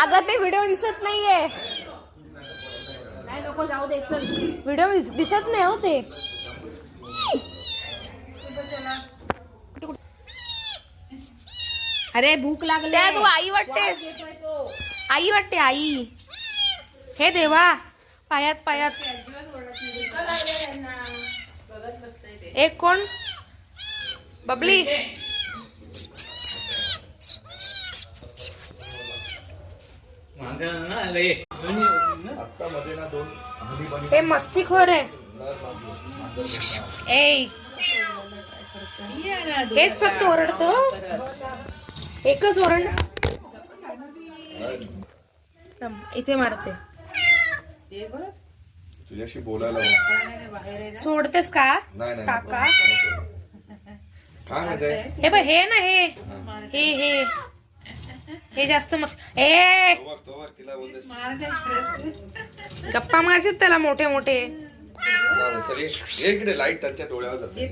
अगं ते व्हिडिओ दिसत नाहीये. नाही नको जाऊ दे चल. व्हिडिओ दिसत नाही हो ते. अरे भूक लागली. तू आई वाटतेस. आई वाटते आई. हे देवा पायात पायात. एक कोण बबली. हे मस्तीखोर आहे. ए हेच फक्त ओरडतो. एकच ओरड. इथे मारते. तुझ्याशी बोलायला सोडतेस का काका. हे बघ हे ना हे हे जास्त मस्त. ए गप्पा मारतात त्याला मोठे मोठे. इकडे लाईट त्यांच्या डोळ्यावर जाते.